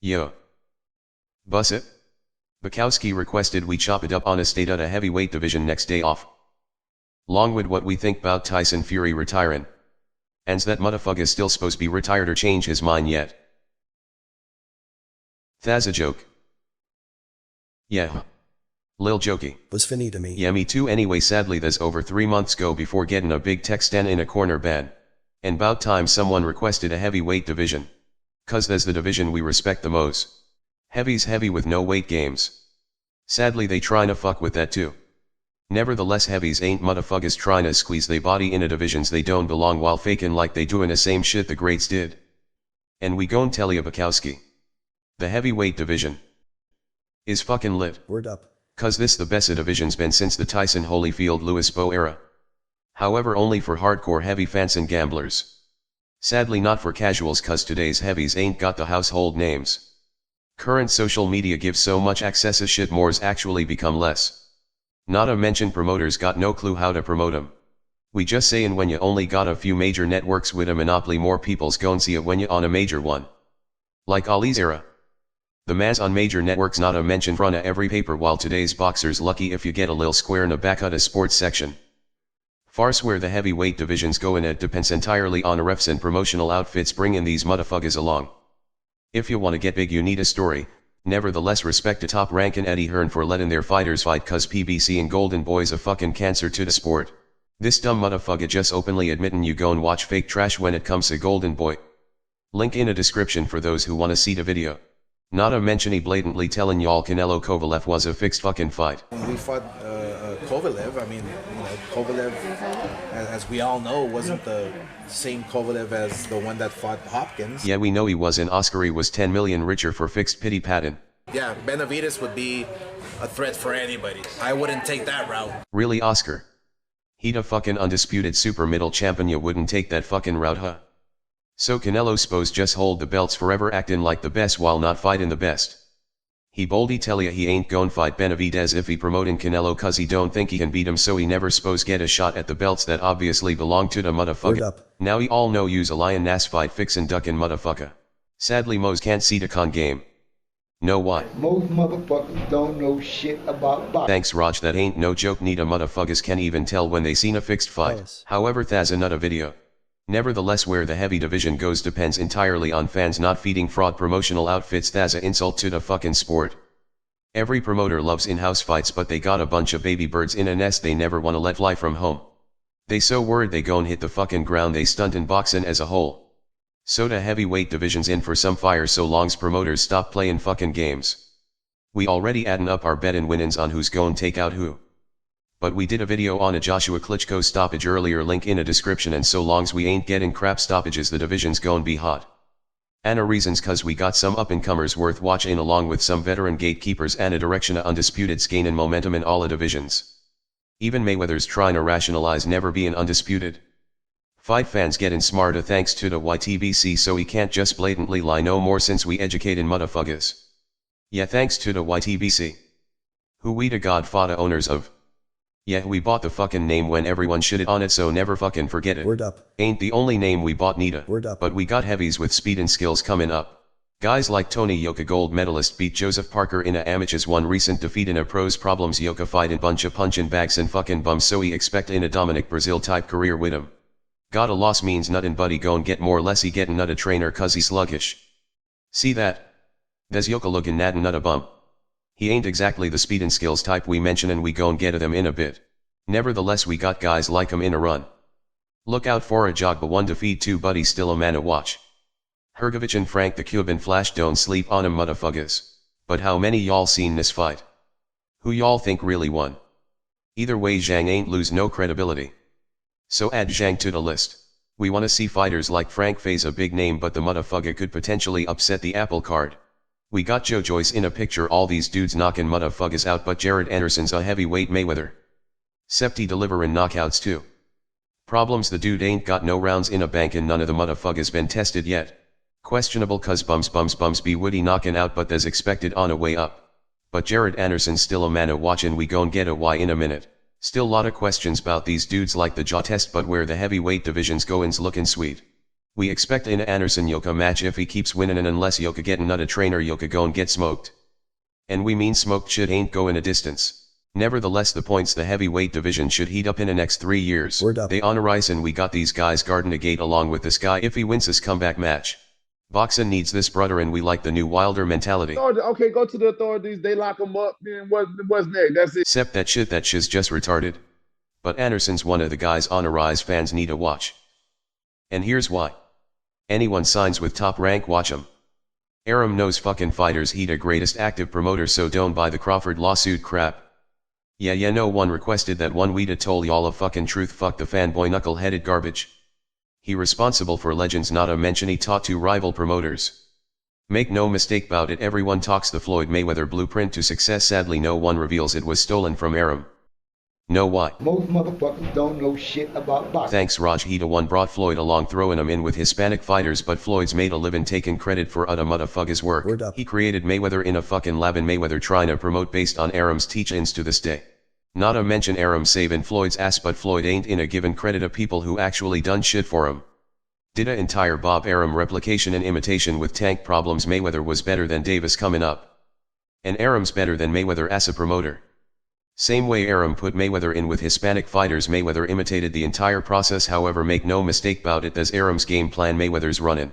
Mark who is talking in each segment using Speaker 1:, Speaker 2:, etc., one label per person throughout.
Speaker 1: Yo. Bus it? Bukowski requested we chop it up on a state at a heavyweight division next day off. Long with what we think bout Tyson Fury retiring. And's that motherfucker still supposed to be retired or change his mind yet. That's a joke. Yeah. Lil jokey.
Speaker 2: Was funny to me.
Speaker 1: Yeah, me too. Anyway, sadly that's over 3 months go before getting a big tech stand in a corner ban. And bout time someone requested a heavyweight division. Cause that's the division we respect the most. Heavy's heavy with no weight games. Sadly they tryna fuck with that too. Nevertheless heavies ain't motherfuckers tryna squeeze they body into divisions they don't belong while faking like they doing the same shit the greats did. And we gon' tell ya Bukowski. The heavyweight division is fucking lit.
Speaker 2: Word up.
Speaker 1: Cause this the best division's been since the Tyson Holyfield Lewis Bowe era. However only for hardcore heavy fans and gamblers. Sadly not for casuals cause today's heavies ain't got the household names. Current social media gives so much access as shit more's actually become less. Not to mention promoters got no clue how to promote 'em. We just sayin' when you only got a few major networks with a monopoly more people's gon' see it when you on a major one. Like Ali's era. The man's on major networks not a mention front of every paper while today's boxers lucky if you get a lil square in the back of the sports section. Farce where the heavyweight divisions go in it depends entirely on refs and promotional outfits bringing these motherfuckers along. If you wanna get big you need a story, nevertheless respect to Top Rank and Eddie Hearn for letting their fighters fight cause PBC and Golden Boy's a fucking cancer to the sport. This dumb motherfucker just openly admitting you gon' watch fake trash when it comes to Golden Boy. Link in a description for those who wanna see the video. Not to mention he blatantly telling y'all Canelo Kovalev was a fixed fucking fight.
Speaker 3: When we fought Kovalev, I mean, Kovalev, as we all know, wasn't the same Kovalev as the one that fought Hopkins.
Speaker 1: Yeah, we know he was, and Oscar he was 10 million richer for fixed pity pattern.
Speaker 3: Yeah, Benavidez would be a threat for anybody. I wouldn't take that route.
Speaker 1: Really, Oscar? He'd a fucking undisputed super middle champion, you wouldn't take that fucking route, huh? So Canelo s'pose just hold the belts forever acting like the best while not fighting the best. He boldly tell ya he ain't gon' fight Benavidez if he promoting Canelo cause he don't think he can beat him, so he never s'pose get a shot at the belts that obviously belong to the motherfucker. Now he all know use a lion ass fight fixin' duckin' motherfucker. Sadly Mose can't see the con game. Know why?
Speaker 4: Most motherfuckers don't know shit about boxing.
Speaker 1: Thanks Raj, that ain't no joke, neither motherfuckers can even tell when they seen a fixed fight.
Speaker 2: Yes.
Speaker 1: However that's another video. Nevertheless where the heavy division goes depends entirely on fans not feeding fraud promotional outfits. That's a insult to the fucking sport. Every promoter loves in-house fights but they got a bunch of baby birds in a nest they never wanna let fly from home. They so worried they gon' hit the fucking ground they stuntin' boxin' as a whole. So the heavyweight division's in for some fire so long's promoters stop playin' fucking games. We already addin' up our bettin' winnin's on who's gon' take out who. But we did a video on a Joshua Klitschko stoppage earlier, link in a description, and so longs we ain't getting crap stoppages the division's gon' be hot. And a reason's cause we got some up-and-comers worth watching along with some veteran gatekeepers and a direction of undisputed gainin' momentum in all the divisions. Even Mayweather's trying to rationalize never being undisputed. Fight fans getting smarter thanks to the YTBC, so he can't just blatantly lie no more since we educated motherfuckers. Yeah, thanks to the YTBC. Who we the godfather owners of. Yeah, we bought the fucking name when everyone shitted on it, so never fucking forget it.
Speaker 2: Word up.
Speaker 1: Ain't the only name we bought neither.
Speaker 2: Word up.
Speaker 1: But we got heavies with speed and skills coming up. Guys like Tony Yoka, gold medalist, beat Joseph Parker in a amateurs, one recent defeat in a pros problems. Yoka fight in bunch of punchin' bags and fucking bums, so he expect in a Dominic Brazil type career with him. Got a loss means nuttin' but he gon' get more less he gettin' nut a trainer cause he sluggish. See that? There's Yoka lookin' nattin' nut a bum. He ain't exactly the speed and skills type we mention, and we gon' get to them in a bit. Nevertheless we got guys like him in a run. Look out for a Jogba one defeat too, but he's still a man to watch. Hergovich and Frank the Cuban Flash, don't sleep on him motherfuckers. But how many y'all seen this fight? Who y'all think really won? Either way Zhang ain't lose no credibility. So add Zhang to the list. We wanna see fighters like Frank face a big name, but the motherfucker could potentially upset the apple cart. We got Joe Joyce in a picture, all these dudes knocking motherfuckers out, but Jared Anderson's a heavyweight Mayweather. Septi delivering knockouts too. Problems, the dude ain't got no rounds in a bank and none of the motherfuckers been tested yet. Questionable cause bums be woody knocking out, but there's expected on a way up. But Jared Anderson's still a man to watch, and we gon' get a why in a minute. Still lot of questions about these dudes like the jaw test, but where the heavyweight division's goin's looking sweet. We expect in a Anderson Yoka match if he keeps winning, and unless Yoka getting not a trainer, Yoka gon' get smoked. And we mean smoked shit ain't go in a distance. Nevertheless, the points the heavyweight division should heat up in the next 3 years. They on a rise, and we got these guys guarding a gate along with this guy if he wins this comeback match. Boxing needs this brother, and we like the new Wilder mentality.
Speaker 2: Okay, go to the authorities, they lock him up, then what's next? That's it.
Speaker 1: Except that shit's just retarded. But Anderson's one of the guys on a rise fans need to watch. And here's why. Anyone signs with Top Rank, watch him. Arum knows fucking fighters, he the greatest active promoter, so don't buy the Crawford lawsuit crap. Yeah, no one requested that one, we'da told y'all a fucking truth, fuck the fanboy knuckle-headed garbage. He responsible for legends, not a mention he taught to rival promoters. Make no mistake about it, everyone talks the Floyd Mayweather blueprint to success, sadly no one reveals it was stolen from Arum. Know why?
Speaker 4: Most motherfuckers don't know shit about boxing.
Speaker 1: Thanks Raj, he the one brought Floyd along, throwing him in with Hispanic fighters, but Floyd's made a living taking credit for other motherfuckers' work. He created Mayweather in a fucking lab, and Mayweather trying to promote based on Arum's teachings to this day. Not a mention Arum saving Floyd's ass, but Floyd ain't in a giving credit of people who actually done shit for him. Did a entire Bob Arum replication and imitation with tank problems. Mayweather was better than Davis coming up. And Arum's better than Mayweather as a promoter. Same way Arum put Mayweather in with Hispanic fighters, Mayweather imitated the entire process. However, make no mistake about it, that's Arum's game plan Mayweather's running.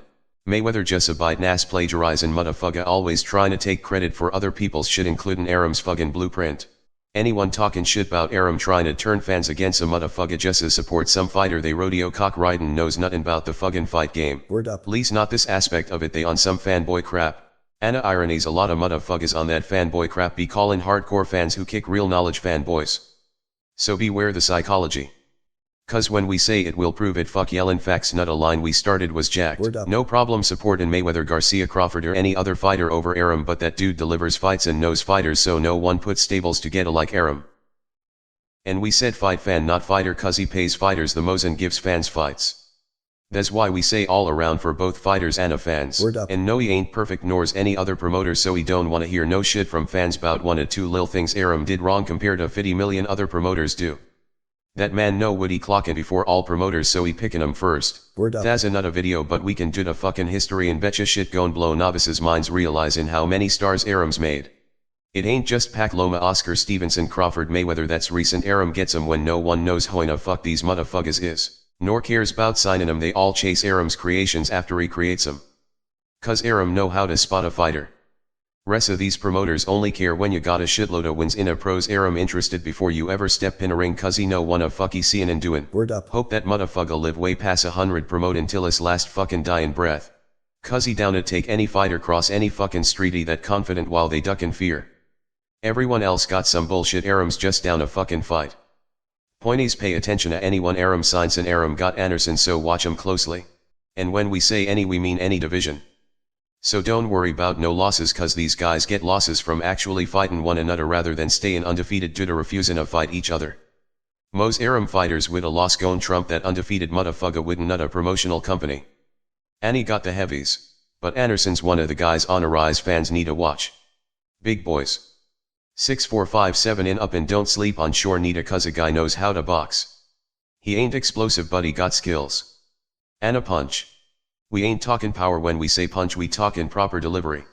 Speaker 1: Mayweather just a bite ass plagiarizing motherfucker, always trying to take credit for other people's shit, including Arum's fucking blueprint. Anyone talking shit about Arum trying to turn fans against a motherfucker just to support some fighter they rodeo cock riding knows nothing about the fucking fight game. Least not this aspect of it, they on some fanboy crap. Anna ironies, a lot of motherfuckers on that fanboy crap be calling hardcore fans who kick real knowledge fanboys. So beware the psychology. Cause when we say it, we'll prove it. Fuck yellin' facts, not a line we started was jacked. No problem supporting Mayweather, Garcia, Crawford or any other fighter over Arum, but that dude delivers fights and knows fighters, so no one puts stables together like Arum. And we said fight fan not fighter, cause he pays fighters the most and gives fans fights. That's why we say all around for both fighters and fans. And no, he ain't perfect nor's any other promoter, so he don't wanna hear no shit from fans bout one or two lil things Arum did wrong compared to 50 million other promoters do. That man know what he clocking before all promoters, so he picking them first. That's another video, but we can do the fucking history and betcha shit gon' blow novices' minds realizing how many stars Arum's made. It ain't just Pac, Loma, Oscar, Stevenson, Crawford, Mayweather that's recent. Arum gets 'em when no one knows who in a fuck these motherfuckers is, nor cares bout signing 'em. They all chase Arum's creations after he creates 'em. Cause Arum know how to spot a fighter. Rest of these promoters only care when you got a shitload of wins in a pros. Arum interested before you ever step in a ring, cause he know what a fuck he seeing and doing. Hope that motherfucker live way past 100, promote until his last fucking dying breath. Cause he down to take any fighter cross any fucking streety that confident while they duck in fear. Everyone else got some bullshit, Arum's just down a fucking fight. Pointies, pay attention to anyone Arum signs, and Arum got Anderson, so watch him closely. And when we say any, we mean any division. So don't worry about no losses, cause these guys get losses from actually fighting one another rather than staying undefeated due to refusing to fight each other. Most Arum fighters with a loss gon' trump that undefeated motherfucker with not a promotional company. And he got the heavies, but Anderson's one of the guys on a rise fans need to watch. Big boys. 6'4", 5'7" in up, and don't sleep on shore neither, cause a guy knows how to box. He ain't explosive, but he got skills. And a punch. We ain't talking power when we say punch, we talkin' proper delivery.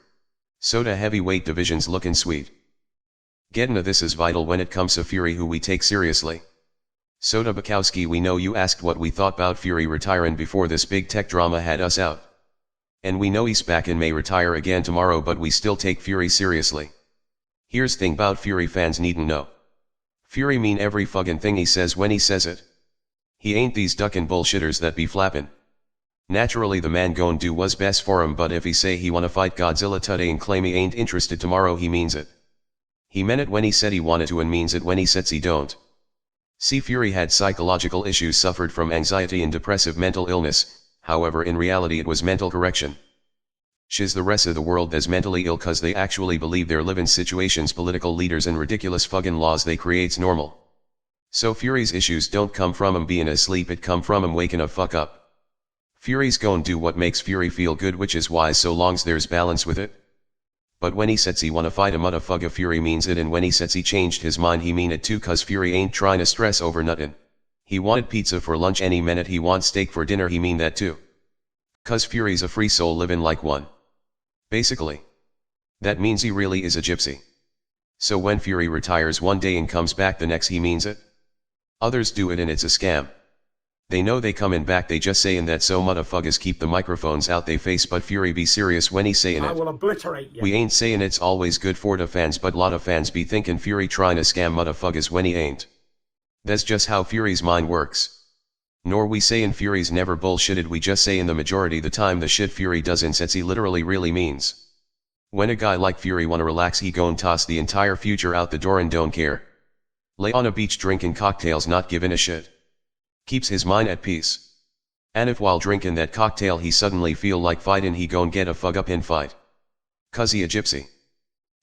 Speaker 1: So the heavyweight division's looking sweet. Getting to this is vital when it comes to Fury, who we take seriously. Soda Bukowski, we know you asked what we thought about Fury retiring before this big tech drama had us out. And we know he's back and may retire again tomorrow, but we still take Fury seriously. Here's thing about Fury fans needn't know. Fury mean every fucking thing he says when he says it. He ain't these duckin' bullshitters that be flappin'. Naturally the man gon' do what's best for him, but if he say he wanna fight Godzilla today and claim he ain't interested tomorrow, he means it. He meant it when he said he wanted to and means it when he says he don't. See, Fury had psychological issues, suffered from anxiety and depressive mental illness, however in reality it was mental correction. Shiz the rest of the world that's mentally ill cause they actually believe their living situations, political leaders and ridiculous fucking laws they creates normal. So Fury's issues don't come from him being asleep, it come from him waking a fuck up. Fury's gon' do what makes Fury feel good, which is wise so long's there's balance with it. But when he says he wanna fight a motherfucker, Fury means it, and when he says he changed his mind, he mean it too, cause Fury ain't trying to stress over nothing. He wanted pizza for lunch any minute, he wants steak for dinner, he mean that too. Cuz Fury's a free soul living like one. Basically. That means he really is a gypsy. So when Fury retires one day and comes back the next, he means it? Others do it and it's a scam. They know they coming back, they just sayin' that so motherfuckers keep the microphones out they face, but Fury be serious when he sayin' it.
Speaker 5: I will obliterate you.
Speaker 1: We ain't sayin' it's always good for the fans, but lot of fans be thinking Fury trying to scam motherfuckers when he ain't. That's just how Fury's mind works. Nor we sayin' Fury's never bullshitted, we just sayin' the majority the time the shit Fury doesn't says he literally really means. When a guy like Fury wanna relax, he gon' toss the entire future out the door and don't care. Lay on a beach drinking cocktails, not giving a shit. Keeps his mind at peace. And if while drinking that cocktail he suddenly feel like fightin', he gon' get a fuck up and fight. Cuz he a gypsy.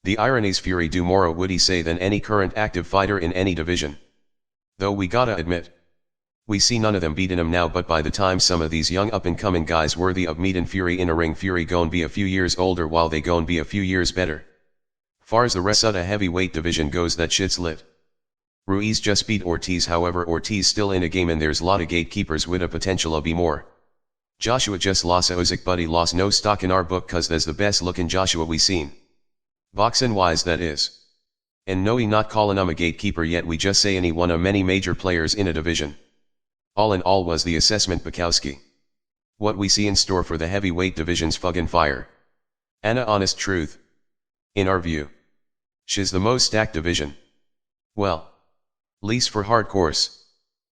Speaker 1: The irony's Fury do more, would he say, than any current active fighter in any division. Though we gotta admit, we see none of them beatin' him now, but by the time some of these young up and coming guys worthy of meetin' Fury in a ring, Fury gon' be a few years older while they gon' be a few years better. Far's the rest of the heavyweight division goes, that shit's lit. Ruiz just beat Ortiz, however Ortiz still in a game and there's lotta gatekeepers with a potential of be more. Joshua just lost Usyk, but he lost no stock in our book cuz there's the best looking Joshua we seen. Boxin' wise, that is. And no, he not callin' him a gatekeeper yet, we just sayin' he one of many major players in a division. All in all was the assessment, Bukowski. What we see in store for the heavyweight division's fucking fire. And a honest truth. In our view, shiz the most stacked division. Well, least for hardcores.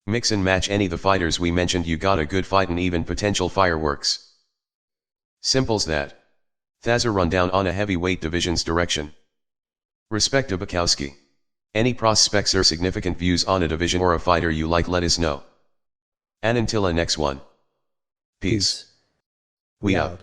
Speaker 1: Mix and match any the fighters we mentioned, you got a good fight and even potential fireworks. Simple's that. That's a rundown on a heavyweight division's direction. Respect to Bukowski. Any prospects or significant views on a division or a fighter you like, let us know. And until the next one. Peace. We out.